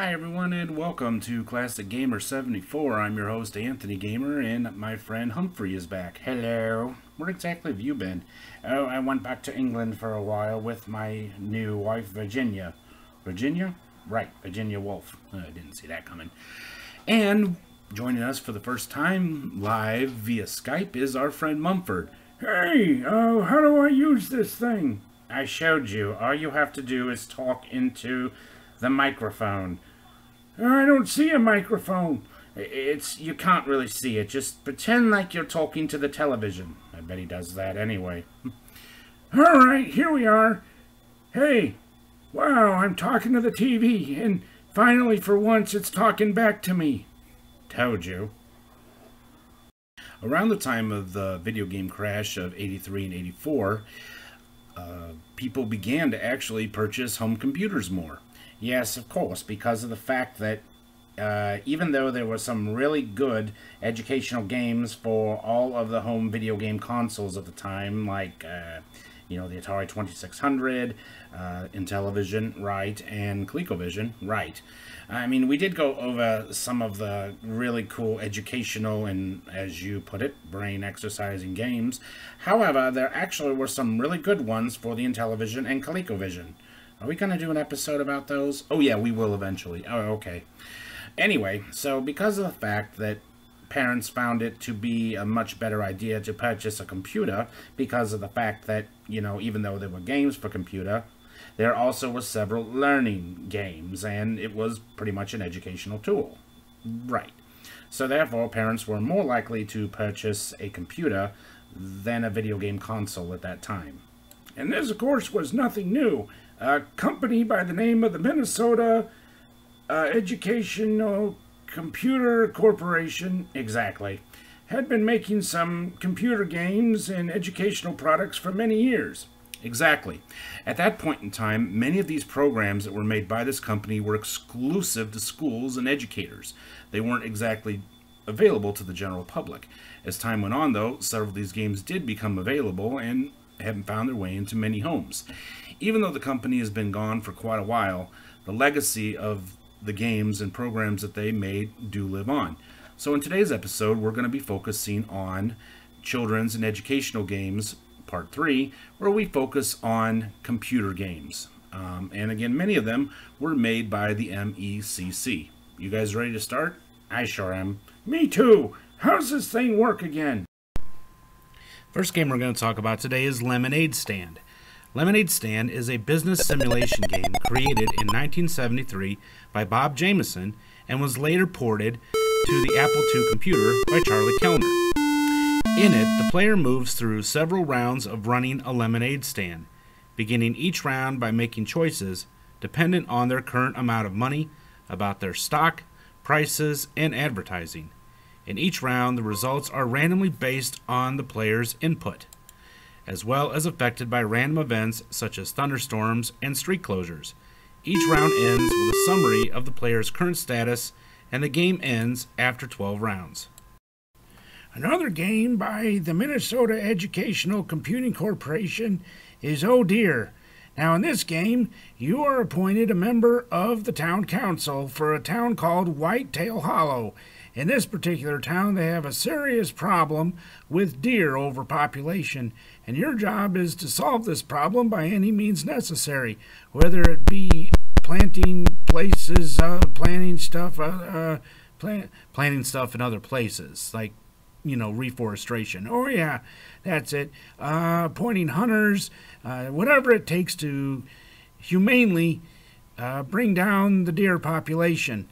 Hi everyone and welcome to Classic Gamer 74. I'm your host Anthony Gamer and my friend Humphrey is back. Hello. Where exactly have you been? Oh, I went back to England for a while with my new wife Virginia. Virginia? Right, Virginia Woolf. I didn't see that coming. And joining us for the first time live via Skype is our friend Mumford. Hey, how do I use this thing? I showed you. All you have to do is talk into the microphone. I don't see a microphone. You can't really see it. Just pretend like you're talking to the television. I bet he does that anyway. Alright, here we are. Hey, wow, I'm talking to the TV, and finally for once it's talking back to me. Told you. Around the time of the video game crash of 83 and 84, people began to actually purchase home computers more. Yes, of course, because of the fact that even though there were some really good educational games for all of the home video game consoles at the time, like, the Atari 2600, Intellivision, right, and ColecoVision, right. I mean, we did go over some of the really cool educational and, as you put it, brain-exercising games. However, there actually were some really good ones for the Intellivision and ColecoVision. Are we going to do an episode about those? Oh, yeah, we will eventually. Oh, okay. Anyway, so because of the fact that parents found it to be a much better idea to purchase a computer, because of the fact that, even though there were games for computer, there also were several learning games, and it was pretty much an educational tool. Right. So therefore, parents were more likely to purchase a computer than a video game console at that time. And this, of course, was nothing new. A company by the name of the Minnesota Educational Computer Corporation, exactly, had been making some computer games and educational products for many years. Exactly. At that point in time, many of these programs that were made by this company were exclusive to schools and educators. They weren't exactly available to the general public. As time went on, though, several of these games did become available and have found their way into many homes. Even though the company has been gone for quite a while, the legacy of the games and programs that they made do live on. So in today's episode, we're going to be focusing on children's and educational games, part 3, where we focus on computer games. And again, many of them were made by the MECC. You guys ready to start? I sure am. Me too. How's this thing work again? First game we're going to talk about today is Lemonade Stand. Lemonade Stand is a business simulation game created in 1973 by Bob Jameson and was later ported to the Apple II computer by Charlie Kellner. In it, the player moves through several rounds of running a lemonade stand, beginning each round by making choices dependent on their current amount of money, about their stock, prices, and advertising. In each round, the results are randomly based on the player's input, as well as affected by random events such as thunderstorms and street closures. Each round ends with a summary of the player's current status, and the game ends after 12 rounds. Another game by the Minnesota Educational Computing Corporation is Oh Dear. Now in this game, you are appointed a member of the town council for a town called Whitetail Hollow. In this particular town, they have a serious problem with deer overpopulation, and your job is to solve this problem by any means necessary, whether it be planting places, planting stuff in other places, like, reforestation. Oh yeah, that's it. Appointing hunters, whatever it takes to humanely bring down the deer population.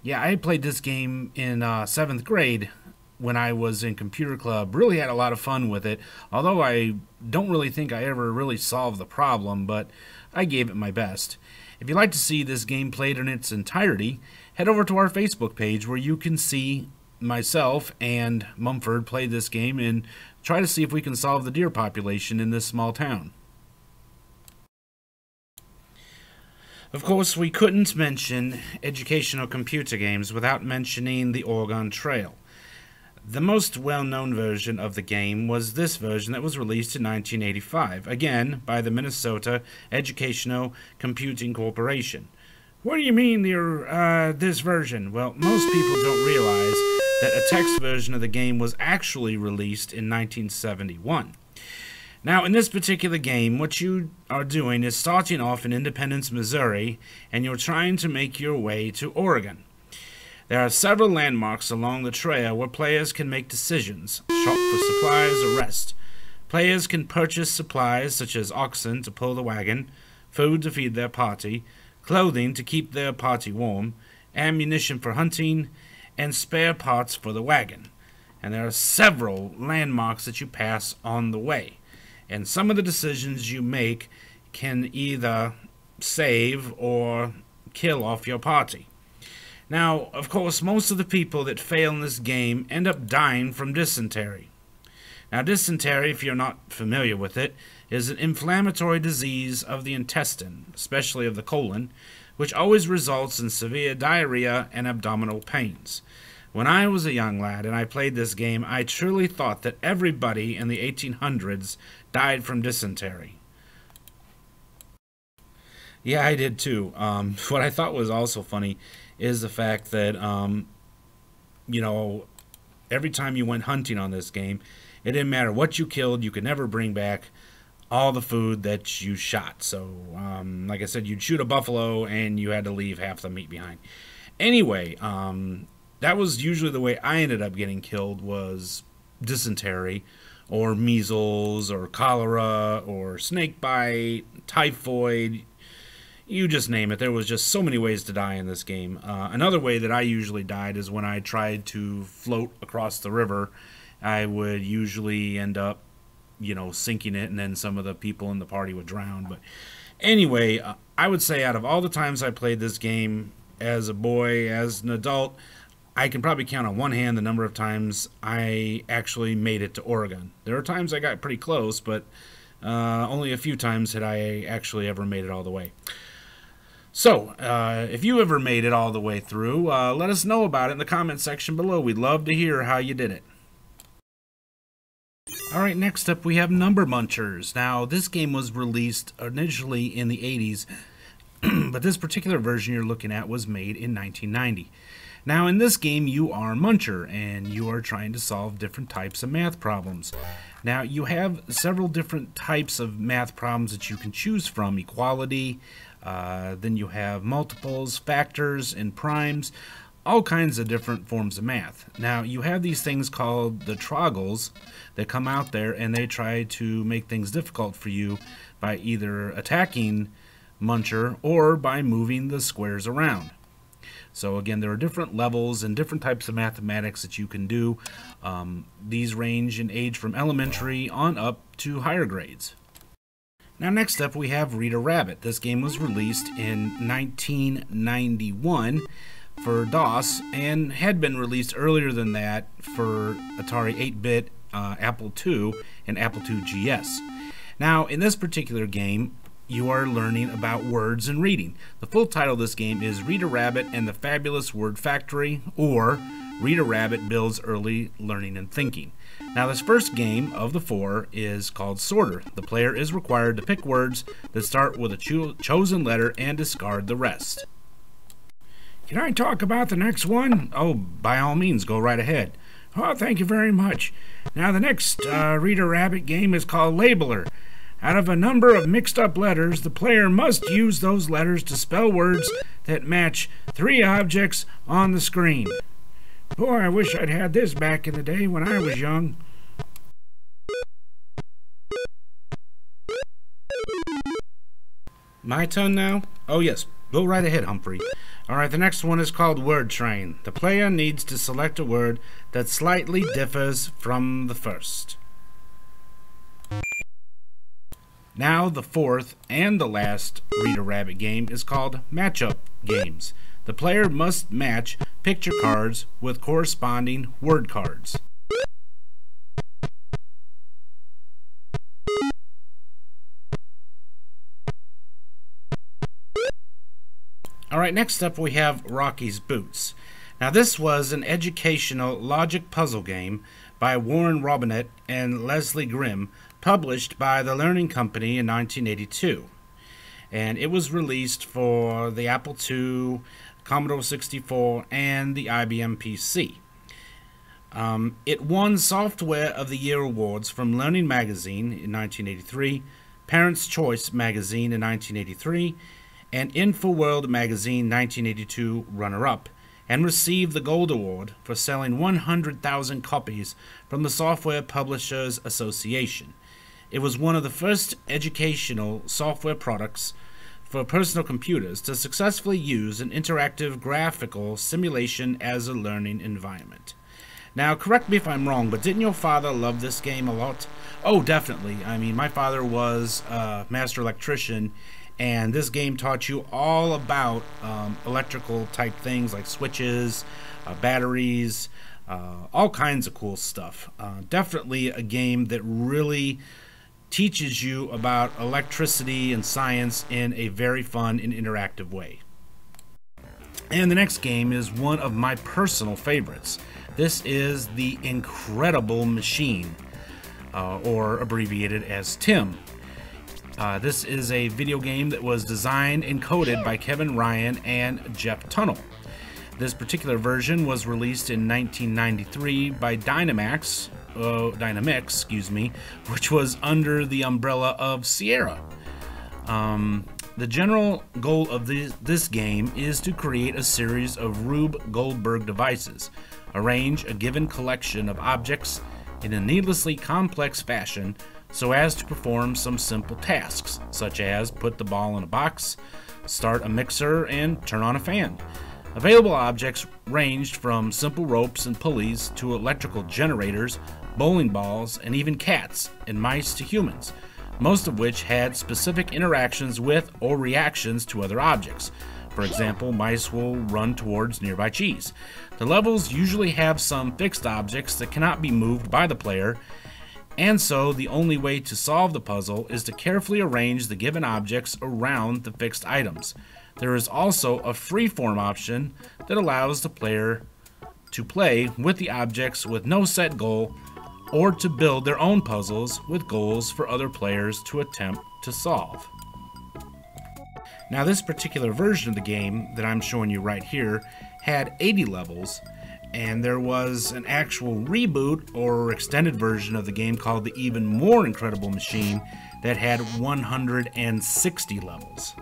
Yeah, I played this game in 7th grade when I was in computer club. Really had a lot of fun with it, although I don't really think I ever really solved the problem, but I gave it my best. If you'd like to see this game played in its entirety, head over to our Facebook page where you can see myself and Mumford play this game and try to see if we can solve the deer population in this small town. Of course, we couldn't mention educational computer games without mentioning the Oregon Trail. The most well-known version of the game was this version that was released in 1985, again by the Minnesota Educational Computing Corporation. What do you mean this version? Well, most people don't realize that a text version of the game was actually released in 1971. Now, in this particular game, what you are doing is starting off in Independence, Missouri, and you're trying to make your way to Oregon. There are several landmarks along the trail where players can make decisions, shop for supplies, or rest. Players can purchase supplies such as oxen to pull the wagon, food to feed their party, clothing to keep their party warm, ammunition for hunting, and spare parts for the wagon. And there are several landmarks that you pass on the way. And some of the decisions you make can either save or kill off your party. Now, of course, most of the people that fail in this game end up dying from dysentery. Now, dysentery, if you're not familiar with it, is an inflammatory disease of the intestine, especially of the colon, which always results in severe diarrhea and abdominal pains. When I was a young lad and I played this game, I truly thought that everybody in the 1800s died from dysentery. Yeah, I did too. What I thought was also funny is the fact that, every time you went hunting on this game, it didn't matter what you killed, you could never bring back all the food that you shot. So, like I said, you'd shoot a buffalo and you had to leave half the meat behind. Anyway, that was usually the way I ended up getting killed, was dysentery or measles or cholera or snake bite, typhoid, you just name it. There was just so many ways to die in this game. Another way that I usually died is when I tried to float across the river. I would usually end up, sinking it, and then some of the people in the party would drown. But anyway, I would say out of all the times I played this game as a boy, as an adult, I can probably count on one hand the number of times I actually made it to Oregon. There are times I got pretty close, but only a few times had I actually ever made it all the way. So, if you ever made it all the way through, let us know about it in the comment section below. We'd love to hear how you did it. Alright, next up we have Number Munchers. Now, this game was released initially in the 80s, but this particular version you're looking at was made in 1990. Now, in this game, you are a muncher, and you are trying to solve different types of math problems. Now, you have several different types of math problems that you can choose from. Equality, then you have multiples, factors, and primes, all kinds of different forms of math. Now, you have these things called the troggles that come out there, and they try to make things difficult for you by either attacking Muncher or by moving the squares around. So again, there are different levels and different types of mathematics that you can do. These range in age from elementary on up to higher grades. Now, next up we have Rita Rabbit. This game was released in 1991 for DOS and had been released earlier than that for Atari 8-bit, Apple II, and Apple II GS. Now, in this particular game, you are learning about words and reading. The full title of this game is Rita Rabbit and the Fabulous Word Factory, or Rita Rabbit Builds Early Learning and Thinking. Now, this first game of the four is called Sorter. The player is required to pick words that start with a chosen letter and discard the rest. Can I talk about the next one? Oh, by all means, go right ahead. Oh, thank you very much. Now, the next Rita Rabbit game is called Labeler. Out of a number of mixed-up letters, the player must use those letters to spell words that match 3 objects on the screen. Boy, I wish I'd had this back in the day when I was young. My turn now? Oh yes, go right ahead, Humphrey. Alright, the next one is called Word Train. The player needs to select a word that slightly differs from the first. Now, the fourth and the last Rita Rabbit game is called Matchup Games. The player must match picture cards with corresponding word cards. Alright, next up we have Rocky's Boots. Now, this was an educational logic puzzle game by Warren Robinett and Leslie Grimm, published by the Learning Company in 1982. and it was released for the Apple II, Commodore 64, and the IBM PC. It won Software of the Year awards from Learning Magazine in 1983, Parents' Choice Magazine in 1983, and InfoWorld Magazine 1982 runner-up, and received the Gold Award for selling 100,000 copies from the Software Publishers Association. It was one of the first educational software products for personal computers to successfully use an interactive graphical simulation as a learning environment. Now, correct me if I'm wrong, but didn't your father love this game a lot? Oh, definitely. I mean, my father was a master electrician, and this game taught you all about electrical type things like switches, batteries, all kinds of cool stuff. Definitely a game that really teaches you about electricity and science in a very fun and interactive way. And the next game is one of my personal favorites. This is The Incredible Machine, or abbreviated as TIM. This is a video game that was designed and coded by Kevin Ryan and Jeff Tunnell. This particular version was released in 1993 by Dynamix, which was under the umbrella of Sierra. The general goal of this game is to create a series of Rube Goldberg devices, arrange a given collection of objects in a needlessly complex fashion so as to perform some simple tasks, such as put the ball in a box, start a mixer, and turn on a fan. Available objects ranged from simple ropes and pulleys to electrical generators, bowling balls, and even cats and mice to humans, most of which had specific interactions with or reactions to other objects. For example, mice will run towards nearby cheese. The levels usually have some fixed objects that cannot be moved by the player, and so the only way to solve the puzzle is to carefully arrange the given objects around the fixed items. There is also a freeform option that allows the player to play with the objects with no set goal, or to build their own puzzles with goals for other players to attempt to solve. Now, this particular version of the game that I'm showing you right here had 80 levels, and there was an actual reboot or extended version of the game called The Even More Incredible Machine that had 160 levels.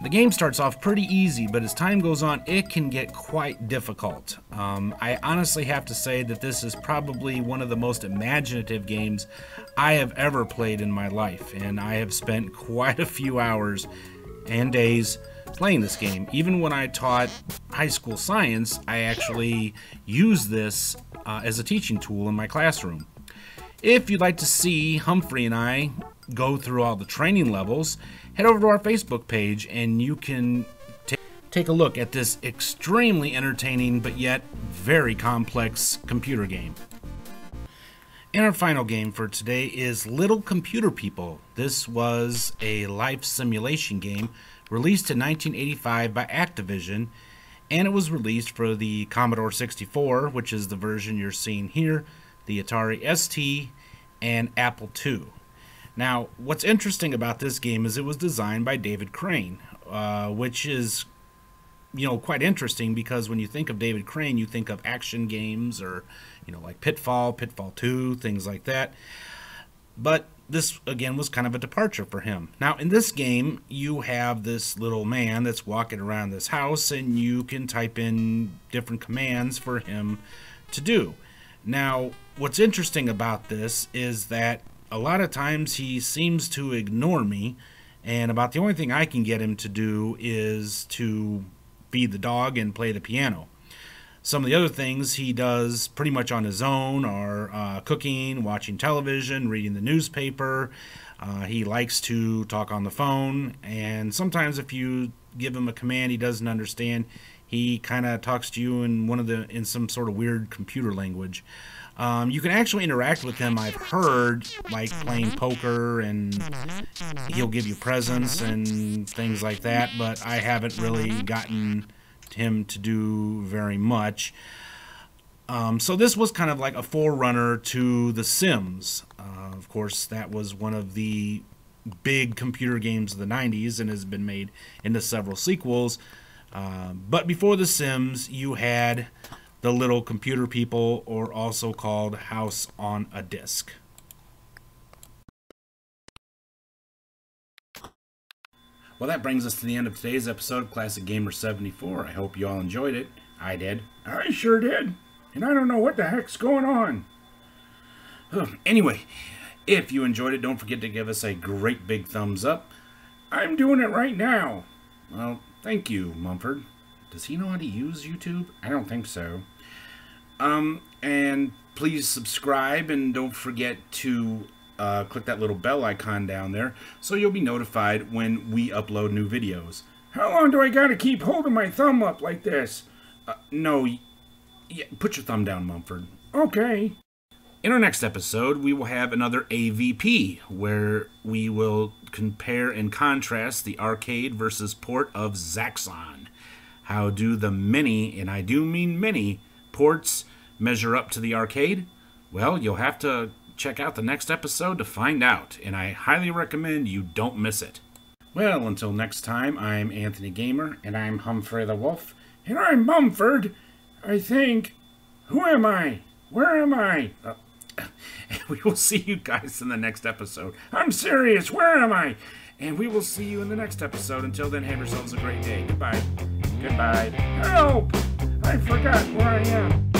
The game starts off pretty easy, but as time goes on, it can get quite difficult. I honestly have to say that this is probably one of the most imaginative games I have ever played in my life, and I have spent quite a few hours and days playing this game. Even when I taught high school science, I actually used this as a teaching tool in my classroom. If you'd like to see Humphrey and I go through all the training levels, head over to our Facebook page and you can take a look at this extremely entertaining but yet very complex computer game. And our final game for today is Little Computer People. This was a life simulation game released in 1985 by Activision, and it was released for the Commodore 64, which is the version you're seeing here, the Atari ST, and Apple II. Now, what's interesting about this game is it was designed by David Crane, which is, quite interesting because when you think of David Crane, you think of action games or, like Pitfall, Pitfall 2, things like that. But this, again, was kind of a departure for him. Now, in this game, you have this little man that's walking around this house, and you can type in different commands for him to do. Now, what's interesting about this is that a lot of times he seems to ignore me, and about the only thing I can get him to do is to feed the dog and play the piano. Some of the other things he does pretty much on his own are cooking, watching television, reading the newspaper. He likes to talk on the phone, and sometimes if you give him a command he doesn't understand, he kind of talks to you in some sort of weird computer language. You can actually interact with him, I've heard, like playing poker, and he'll give you presents and things like that, but I haven't really gotten him to do very much. So this was kind of like a forerunner to The Sims. Of course, that was one of the big computer games of the 90s and has been made into several sequels. But before The Sims, you had the little computer people, or also called House on a Disk. Well, that brings us to the end of today's episode of Classic Gamer 74. I hope you all enjoyed it. I did. I sure did. And I don't know what the heck's going on. Anyway, if you enjoyed it, don't forget to give us a great big thumbs up. I'm doing it right now. Well, thank you, Mumford. Does he know how to use YouTube? I don't think so. And please subscribe, and don't forget to click that little bell icon down there so you'll be notified when we upload new videos. How long do I gotta keep holding my thumb up like this? No, put your thumb down, Mumford. Okay. In our next episode, we will have another AVP, where we will compare and contrast the arcade versus port of Zaxxon. How do the many, and I do mean many, ports measure up to the arcade? Well, you'll have to check out the next episode to find out, and I highly recommend you don't miss it. Well, until next time, I'm Anthony Gamer, and I'm Humphrey the Wolf. And I'm Mumford, I think. Who am I? Where am I? We will see you guys in the next episode. I'm serious, where am I? And we will see you in the next episode. Until then, have yourselves a great day. Goodbye. Goodbye. Help! I forgot where I am.